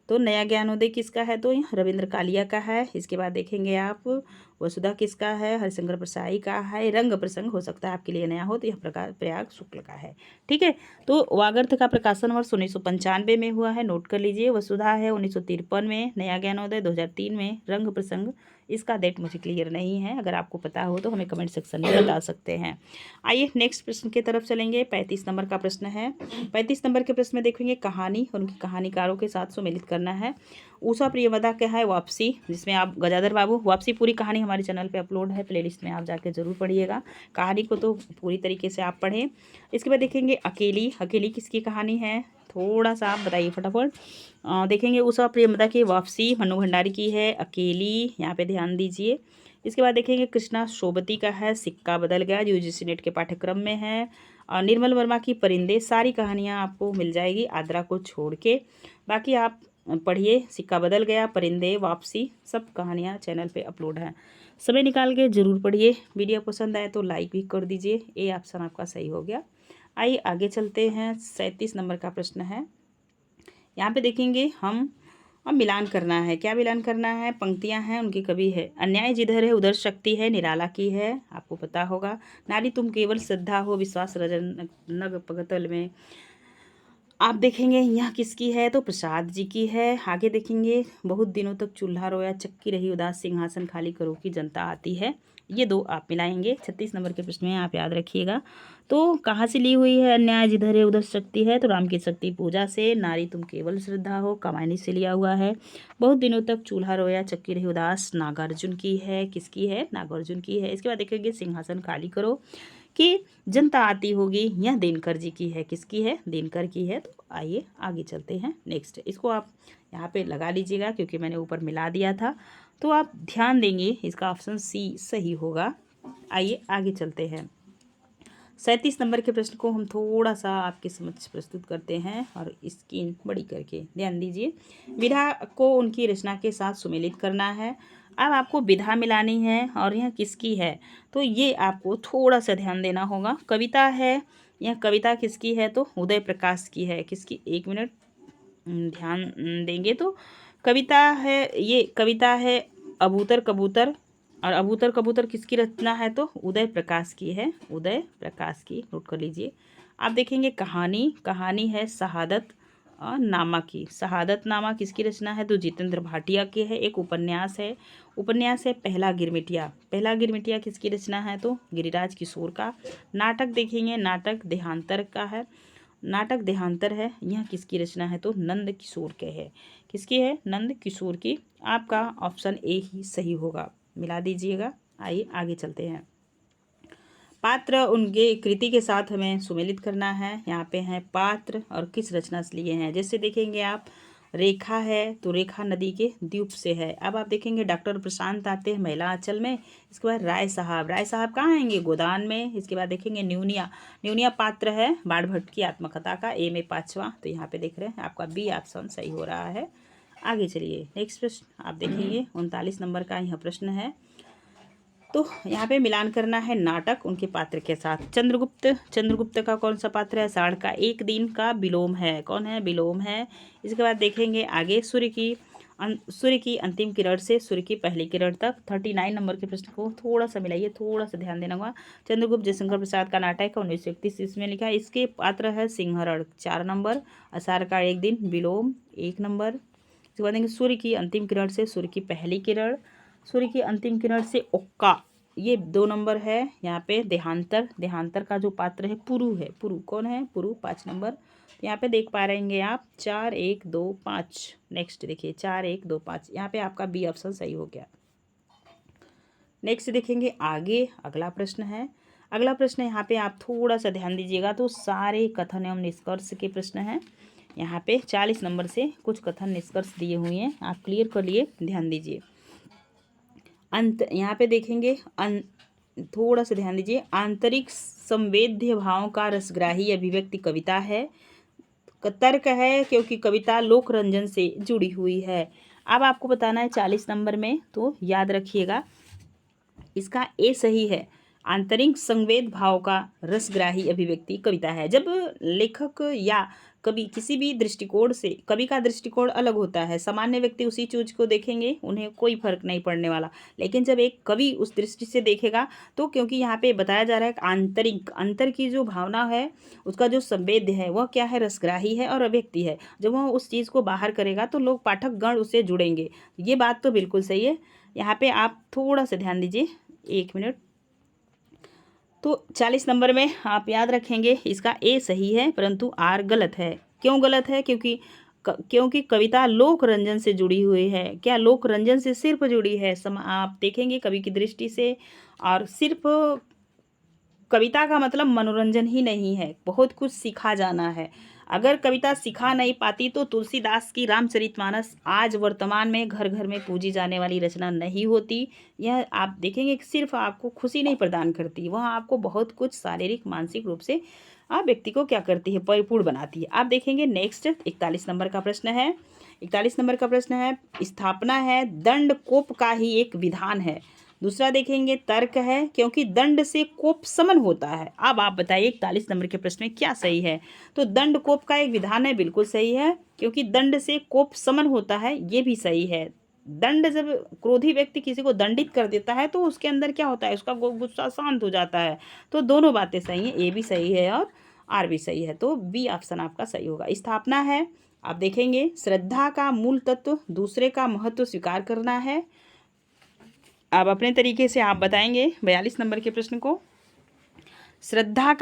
तो नया ज्ञानोदय किसका है? तो यह रविंद्र कालिया का है। इसके बाद देखेंगे आप वसुधा किसका है? हरिशंकर प्रसाई का है। रंग प्रसंग हो सकता है आपके लिए नया हो, तो यह प्रकार प्रयाग शुक्ल का है। ठीक है, तो वागर्थ का प्रकाशन वर्ष 1995 में हुआ है, नोट कर लीजिए। वसुधा है 1953 में। नया ज्ञानोदय 2003 में। रंग प्रसंग इसका डेट मुझे क्लियर नहीं है, अगर आपको पता हो तो हमें कमेंट सेक्शन में बता सकते हैं। आइए नेक्स्ट प्रश्न की तरफ चलेंगे। 35 नंबर का प्रश्न है। 35 नंबर के प्रश्न में देखेंगे कहानी और उनकी कहानीकारों के साथ सुमेलित करना है। उषा प्रियमदा क्या है? वापसी, जिसमें आप गजाधर बाबू। वापसी पूरी कहानी हमारे चैनल पे अपलोड है, प्लेलिस्ट में आप जाके जरूर पढ़िएगा। कहानी को तो पूरी तरीके से आप पढ़ें। इसके बाद देखेंगे अकेली। अकेली किसकी कहानी है? थोड़ा सा आप बताइए फटाफट। देखेंगे उषा प्रियमदा की वापसी मनु भंडारी की है। अकेली यहाँ पे ध्यान दीजिए। इसके बाद देखेंगे कृष्णा सोबती का है। सिक्का बदल गया, यूजीसी नेट के पाठ्यक्रम में है। और निर्मल वर्मा की परिंदे। सारी कहानियाँ आपको मिल जाएगी आद्रा को छोड़ के, बाकी आप पढ़िए। सिक्का बदल गया, परिंदे, वापसी, सब कहानियाँ चैनल पे अपलोड हैं। समय निकाल के जरूर पढ़िए। वीडियो पसंद आए तो लाइक भी कर दीजिए। ये ऑप्शन आपका सही हो गया। आइए आगे चलते हैं। 37 नंबर का प्रश्न है। यहाँ पे देखेंगे हम अब मिलान करना है। क्या मिलान करना है? पंक्तियाँ हैं उनकी कवि है। अन्याय जिधर है उधर शक्ति है, निराला की है, आपको पता होगा। नारी तुम केवल श्रद्धा हो, विश्वास रजन नग पगतल में। आप देखेंगे यहाँ किसकी है? तो प्रसाद जी की है। आगे देखेंगे बहुत दिनों तक चूल्हा रोया, चक्की रही उदास, सिंहासन खाली करो की जनता आती है। ये 2 आप मिलाएंगे। 36 नंबर के प्रश्न में आप याद रखिएगा। तो कहाँ से ली हुई है? अन्याय जिधर है उधर शक्ति है, तो राम की शक्ति पूजा से। नारी तुम केवल श्रद्धा हो कमायनी से लिया हुआ है। बहुत दिनों तक चूल्हा रोया, चक्की रही उदास नागार्जुन की है। किसकी है? नागार्जुन की है। इसके बाद देखेंगे सिंहासन खाली करो कि जनता आती होगी, यह दिनकर जी की है। किसकी है? दिनकर की है। तो आइए आगे चलते हैं। नेक्स्ट इसको आप यहाँ पे लगा लीजिएगा क्योंकि मैंने ऊपर मिला दिया था, तो आप ध्यान देंगे इसका ऑप्शन सी सही होगा। आइए आगे चलते हैं। 37 नंबर के प्रश्न को हम थोड़ा सा आपके समक्ष प्रस्तुत करते हैं और स्क्रीन बड़ी करके ध्यान दीजिए। विधा को उनकी रचना के साथ सुमेलित करना है। अब आपको विधा मिलानी है और यह किसकी है? तो ये आपको थोड़ा सा ध्यान देना होगा। कविता है, यह कविता किसकी है? तो उदय प्रकाश की है। किसकी? 1 मिनट ध्यान देंगे तो कविता है, ये कविता है अबूतर कबूतर। और अबूतर कबूतर किसकी रचना है? तो उदय प्रकाश की है। उदय प्रकाश की, नोट कर लीजिए। आप देखेंगे कहानी, कहानी है शहादत नामा की। शहादत नामा किसकी रचना है? तो जितेंद्र भाटिया की है। एक उपन्यास है, उपन्यास है पहला गिरमिटिया। पहला गिरमिटिया किसकी रचना है? तो गिरिराज किशोर का। नाटक देखेंगे, नाटक देहांतर का है। नाटक देहांतर है, यह किसकी रचना है? तो नंद किशोर के है। किसकी है? नंद किशोर की। आपका ऑप्शन ए ही सही होगा, मिला दीजिएगा। आइए आगे चलते हैं। पात्र उनके कृति के साथ हमें सुमेलित करना है। यहाँ पे हैं पात्र और किस रचना से लिए हैं। जैसे देखेंगे आप रेखा है, तो रेखा नदी के द्वीप से है। अब आप देखेंगे डॉक्टर प्रशांत आते हैं महिला आंचल में। इसके बाद राय साहब, राय साहब कहाँ आएंगे? गोदान में। इसके बाद देखेंगे न्यूनिया, न्यूनिया पात्र है बाण भट्ट की आत्मकथा का। ए में 5वां, तो यहाँ पे देख रहे हैं आपका बी ऑप्शन सही हो रहा है। आगे चलिए नेक्स्ट प्रश्न आप देखेंगे 39 नंबर का यह प्रश्न है। तो यहाँ पे मिलान करना है नाटक उनके पात्र के साथ। चंद्रगुप्त, चंद्रगुप्त का कौन सा पात्र है? साढ़ का एक दिन का विलोम है। कौन है? विलोम है। इसके बाद देखेंगे आगे, सूर्य की अंतिम किरण से सूर्य की पहली किरण तक। 39 नंबर के प्रश्न को थोड़ा सा मिलाइए, थोड़ा सा ध्यान देना होगा। चंद्रगुप्त जयशंकर प्रसाद का नाटक है, 1931 इसमें लिखा है। इसके पात्र है सिंहरण, 4 नंबर। आषाढ़ का एक दिन, विलोम, 1 नंबर। इसके बाद देंगे सूर्य की अंतिम किरण से सूर्य की पहली किरण, सूर्य की अंतिम किरण से उक्का, ये 2 नंबर है। यहाँ पे देहांतर, देहांतर का जो पात्र है पुरु है। पुरु कौन है? पुरु, 5 नंबर। यहाँ पे देख पा रहेंगे आप 4 1 2 5। नेक्स्ट देखिए 4 1 2 5, यहाँ पे आपका बी ऑप्शन सही हो गया। नेक्स्ट देखेंगे आगे, अगला प्रश्न है। अगला प्रश्न यहाँ पे आप थोड़ा सा ध्यान दीजिएगा, तो सारे कथन एवं निष्कर्ष के प्रश्न हैं। यहाँ पे 40 नंबर से कुछ कथन निष्कर्ष दिए हुए हैं, आप क्लियर कर लिए, ध्यान दीजिए। अंत यहाँ पे देखेंगे, थोड़ा सा ध्यान दीजिए। आंतरिक संवेद्य भावों का रसग्राही अभिव्यक्ति कविता है। तर्क है क्योंकि कविता लोक रंजन से जुड़ी हुई है। अब आपको बताना है 40 नंबर में, तो याद रखिएगा इसका ए सही है। आंतरिक संवेद भाव का रसग्राही अभिव्यक्ति कविता है। जब लेखक या कवि किसी भी दृष्टिकोण से, कवि का दृष्टिकोण अलग होता है, सामान्य व्यक्ति उसी चीज को देखेंगे, उन्हें कोई फर्क नहीं पड़ने वाला। लेकिन जब एक कवि उस दृष्टि से देखेगा, तो क्योंकि यहाँ पे बताया जा रहा है आंतरिक, अंतर की जो भावना है, उसका जो संवेद्य है वह क्या है? रसग्राही है और अभिव्यक्ति है। जब वह उस चीज़ को बाहर करेगा तो लोग पाठक गण उससे जुड़ेंगे। ये बात तो बिल्कुल सही है। यहाँ पे आप थोड़ा सा ध्यान दीजिए, 1 मिनट। तो 40 नंबर में आप याद रखेंगे इसका ए सही है, परंतु आर गलत है। क्यों गलत है? क्योंकि कविता लोक रंजन से जुड़ी हुई है। क्या लोक रंजन से सिर्फ जुड़ी है? आप देखेंगे कवि की दृष्टि से, और सिर्फ कविता का मतलब मनोरंजन ही नहीं है, बहुत कुछ सीखा जाना है। अगर कविता सिखा नहीं पाती तो तुलसीदास की रामचरितमानस आज वर्तमान में घर घर में पूजी जाने वाली रचना नहीं होती। यह आप देखेंगे कि सिर्फ आपको खुशी नहीं प्रदान करती, वह आपको बहुत कुछ शारीरिक मानसिक रूप से आप व्यक्ति को क्या करती है? परिपूर्ण बनाती है। आप देखेंगे नेक्स्ट 41 नंबर का प्रश्न है। 41 नंबर का प्रश्न है, स्थापना है दंड कोप का ही एक विधान है। दूसरा देखेंगे तर्क है क्योंकि दंड से कोप समन होता है। अब आप बताइए 41 नंबर के प्रश्न में क्या सही है? तो दंड कोप का एक विधान है, बिल्कुल सही है, क्योंकि दंड से कोप समन होता है, ये भी सही है। दंड, जब क्रोधी व्यक्ति किसी को दंडित कर देता है तो उसके अंदर क्या होता है? उसका गुस्सा शांत हो जाता है। तो दोनों बातें सही हैं, ए भी सही है और आर भी सही है, तो बी ऑप्शन आपका सही होगा। स्थापना है, आप देखेंगे श्रद्धा का मूल तत्व दूसरे का महत्व स्वीकार करना है। अब अपने तरीके से आप बताएंगे 42 नंबर के प्रश्न को। श्रद्धा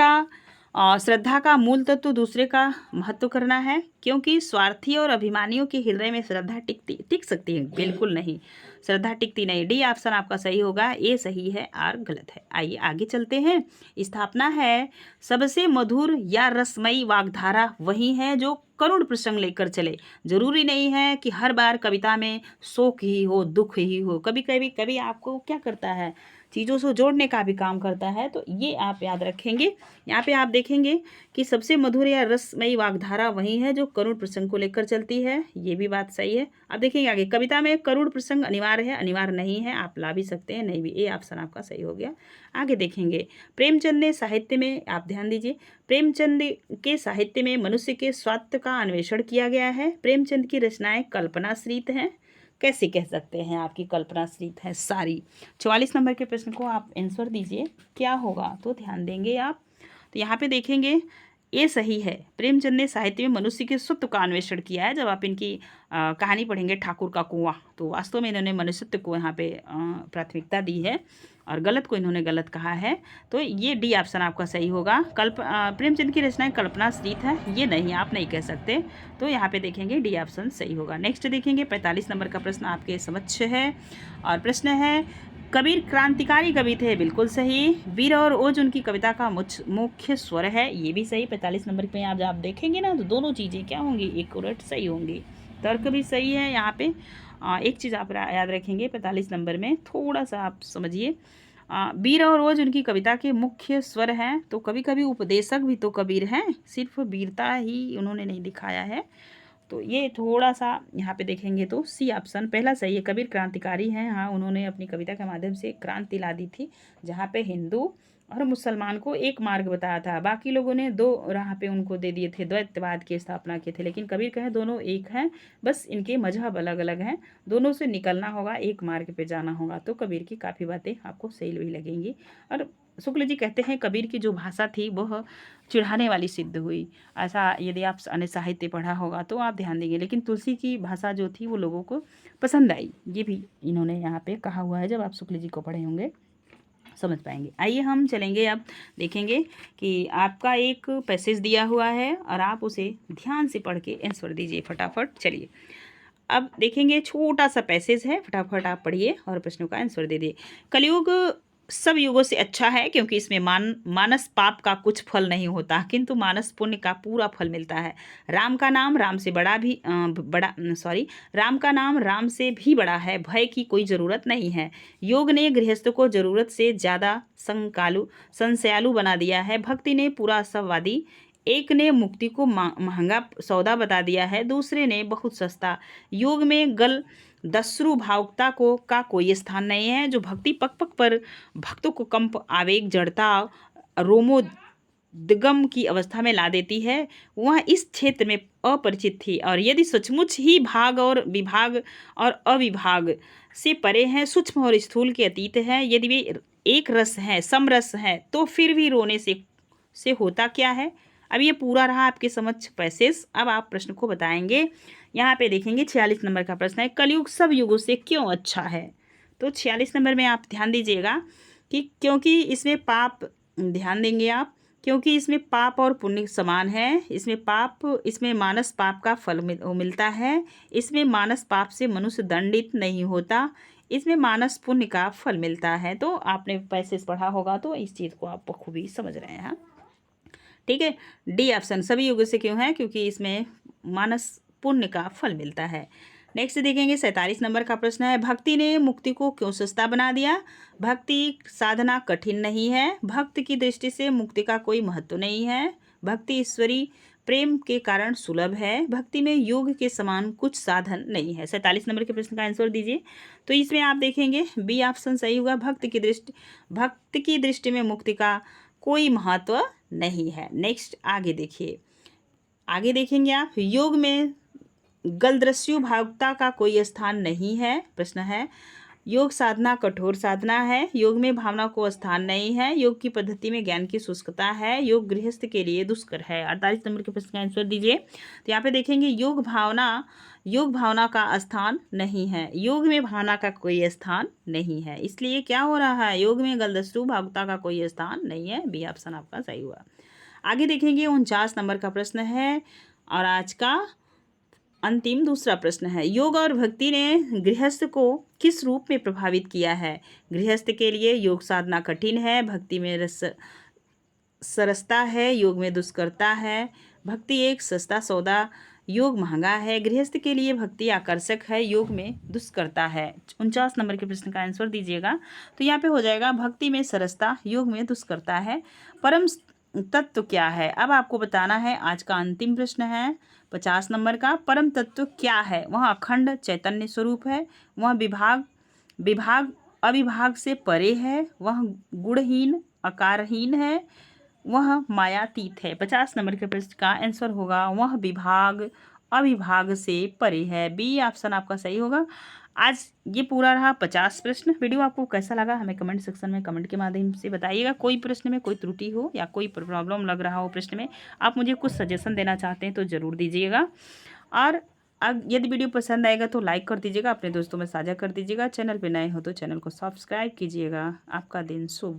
का मूल तत्व दूसरे का महत्व करना है, क्योंकि स्वार्थी और अभिमानियों के हृदय में श्रद्धा टिक सकती है? बिल्कुल नहीं, श्रद्धा टिकती नहीं। डी ऑप्शन आपका सही होगा, ए सही है, आर गलत है। आइए आगे चलते हैं। स्थापना है सबसे मधुर या रसमयी वाग्धारा वही है जो करुण प्रसंग लेकर चले। जरूरी नहीं है कि हर बार कविता में शोक ही हो, दुख ही हो। कभी कभी कवि आपको क्या करता है? चीज़ों से जोड़ने का भी काम करता है, तो ये आप याद रखेंगे। यहाँ पे आप देखेंगे कि सबसे मधुर या रसमयी वाग्धारा वही है जो करुण प्रसंग को लेकर चलती है, ये भी बात सही है। अब देखेंगे आगे, कविता में करुण प्रसंग अनिवार्य है, अनिवार्य नहीं है, आप ला भी सकते हैं, नहीं भी, ए ऑप्शन आपका सही हो गया। आगे देखेंगे, प्रेमचंद ने साहित्य में, आप ध्यान दीजिए, प्रेमचंद के साहित्य में मनुष्य के स्वास्थ्य का अन्वेषण किया गया है। प्रेमचंद की रचनाएं कल्पनाश्रित हैं। कैसे कह सकते हैं आपकी कल्पनाश्रित है सारी? 44 नंबर के प्रश्न को आप आंसर दीजिए, क्या होगा? तो ध्यान देंगे आप, तो यहाँ पे देखेंगे ये सही है। प्रेमचंद ने साहित्य में मनुष्य के सत्व का अन्वेषण किया है। जब आप इनकी कहानी पढ़ेंगे ठाकुर का कुआं, तो वास्तव में इन्होंने मनुष्यत्व को यहाँ पे प्राथमिकता दी है और गलत को इन्होंने गलत कहा है। तो ये डी ऑप्शन आपका सही होगा। प्रेमचंद की रचनाएं कल्पनाश्रित है, ये नहीं, आप नहीं कह सकते। तो यहाँ पे देखेंगे डी ऑप्शन सही होगा। नेक्स्ट देखेंगे 45 नंबर का प्रश्न आपके समक्ष है, और प्रश्न है कबीर क्रांतिकारी कवि थे, बिल्कुल सही। वीर और ओज उनकी कविता का मुख्य स्वर है, ये भी सही। 45 नंबर पे आप देखेंगे ना, तो दोनों चीज़ें क्या होंगी? एक्यूरेट सही होंगी। तर्क भी सही है। यहाँ पे एक चीज़ आप याद रखेंगे 45 नंबर में, थोड़ा सा आप समझिए, वीर और ओज उनकी कविता के मुख्य स्वर हैं। तो कभी कभी उपदेशक भी तो कबीर हैं, सिर्फ वीरता ही उन्होंने नहीं दिखाया है। तो ये थोड़ा सा यहाँ पे देखेंगे तो सी ऑप्शन पहला सही है। कबीर क्रांतिकारी हैं, हाँ, उन्होंने अपनी कविता के माध्यम से क्रांति ला दी थी, जहाँ पे हिंदू और मुसलमान को एक मार्ग बताया था, बाकी लोगों ने दो राह पे उनको दे दिए थे, द्वैतवाद की स्थापना किए थे। लेकिन कबीर कहे दोनों एक हैं, बस इनके मजहब अलग अलग हैं, दोनों से निकलना होगा, एक मार्ग पे जाना होगा। तो कबीर की काफ़ी बातें आपको सही भी लगेंगी। और शुक्ल जी कहते हैं कबीर की जो भाषा थी वह चिढ़ाने वाली सिद्ध हुई। ऐसा यदि आप अन्य साहित्य पढ़ा होगा तो आप ध्यान देंगे, लेकिन तुलसी की भाषा जो थी वो लोगों को पसंद आई, ये भी इन्होंने यहाँ पे कहा हुआ है। जब आप शुक्ल जी को पढ़े होंगे समझ पाएंगे। आइए हम चलेंगे, अब देखेंगे कि आपका एक पैसेज दिया हुआ है और आप उसे ध्यान से पढ़ के आंसर दीजिए फटाफट। चलिए अब देखेंगे, छोटा सा पैसेज है, फटाफट आप पढ़िए और प्रश्नों का आंसर दे दिए। कलयुग सब युगों से अच्छा है क्योंकि इसमें मानस पाप का कुछ फल नहीं होता, किंतु मानस पुण्य का पूरा फल मिलता है। राम का नाम राम से बड़ा भी राम का नाम राम से भी बड़ा है, भय की कोई ज़रूरत नहीं है। योग ने गृहस्थ को ज़रूरत से ज़्यादा संशयालु बना दिया है, भक्ति ने पूरा असववादी। एक ने मुक्ति को महंगा सौदा बता दिया है, दूसरे ने बहुत सस्ता। योग में गल दस्रु भावुकता को का कोई स्थान नहीं है, जो भक्ति पक पक पर भक्तों को कंप आवेग जड़ता रोमोद्गम की अवस्था में ला देती है, वह इस क्षेत्र में अपरिचित थी। और यदि सचमुच ही भाग और विभाग और अविभाग से परे हैं, सूक्ष्म और स्थूल के अतीत है, यदि वे एक रस है, समरस है, तो फिर भी रोने से होता क्या है। अब ये पूरा रहा आपके समक्ष पैसेज। अब आप प्रश्न को बताएंगे। यहाँ पे देखेंगे 46 नंबर का प्रश्न है, कलयुग सब युगों से क्यों अच्छा है। तो 46 नंबर में आप ध्यान दीजिएगा कि क्योंकि इसमें पाप, ध्यान देंगे आप, क्योंकि इसमें पाप और पुण्य समान है। इसमें मानस पाप का फल मिलता है, इसमें मानस पाप से मनुष्य दंडित नहीं होता, इसमें मानस पुण्य का फल मिलता है। तो आपने पैसेज पढ़ा होगा तो इस चीज़ को आप बखूबी समझ रहे हैं। ठीक है, डी ऑप्शन सभी युगों से क्यों है, क्योंकि इसमें मानस पुण्य का फल मिलता है। नेक्स्ट देखेंगे 47 नंबर का प्रश्न है, भक्ति ने मुक्ति को क्यों सस्ता बना दिया। भक्ति साधना कठिन नहीं है, भक्त की दृष्टि से मुक्ति का कोई महत्व नहीं है, भक्ति ईश्वरी प्रेम के कारण सुलभ है, भक्ति में योग के समान कुछ साधन नहीं है। 47 नंबर के प्रश्न का आंसर दीजिए। तो इसमें आप देखेंगे बी ऑप्शन सही होगा, भक्त की दृष्टि में मुक्ति का कोई महत्व नहीं है। नेक्स्ट आगे देखिए, आगे देखेंगे आप, योग में गलदस्यु भावुकता का कोई स्थान नहीं है। प्रश्न है, योग साधना कठोर साधना है, योग में भावना को स्थान नहीं है, योग की पद्धति में ज्ञान की शुष्कता है, योग गृहस्थ के लिए दुष्कर है। 48 नंबर के प्रश्न का आंसर दीजिए। तो यहाँ पे देखेंगे योग भावना का स्थान नहीं है, योग में भावना का कोई स्थान नहीं है, इसलिए क्या हो रहा है, योग में गलदस्यु भावुकता का कोई स्थान नहीं है। बी ऑप्शन आपका सही हुआ। आगे देखेंगे 49 नंबर का प्रश्न है और आज का अंतिम दूसरा प्रश्न है, योग और भक्ति ने गृहस्थ को किस रूप में प्रभावित किया है। गृहस्थ के लिए योग साधना कठिन है, भक्ति में सरसता है, योग में दुष्करता है, भक्ति एक सस्ता सौदा, योग महंगा है, गृहस्थ के लिए भक्ति आकर्षक है, योग में दुष्करता है। 49 नंबर के प्रश्न का आंसर दीजिएगा। तो यहाँ पे हो जाएगा भक्ति में सरसता, योग में दुष्करता है। परम तत्व क्या है, अब आपको बताना है। आज का अंतिम प्रश्न है 50 नंबर का, परम तत्व क्या है। वह अखंड चैतन्य स्वरूप है, वह विभाग अविभाग से परे है, वह गुणहीन आकारहीन है, वह मायातीत है। 50 नंबर के प्रश्न का आंसर होगा वह विभाग अविभाग से परे है। बी ऑप्शन आपका सही होगा। आज ये पूरा रहा 50 प्रश्न। वीडियो आपको कैसा लगा हमें कमेंट सेक्शन में कमेंट के माध्यम से बताइएगा। कोई प्रश्न में कोई त्रुटि हो या कोई प्रॉब्लम लग रहा हो प्रश्न में, आप मुझे कुछ सजेशन देना चाहते हैं तो ज़रूर दीजिएगा। और अब यदि वीडियो पसंद आएगा तो लाइक कर दीजिएगा, अपने दोस्तों में साझा कर दीजिएगा। चैनल पर नए हो तो चैनल को सब्सक्राइब कीजिएगा। आपका दिन शुभ।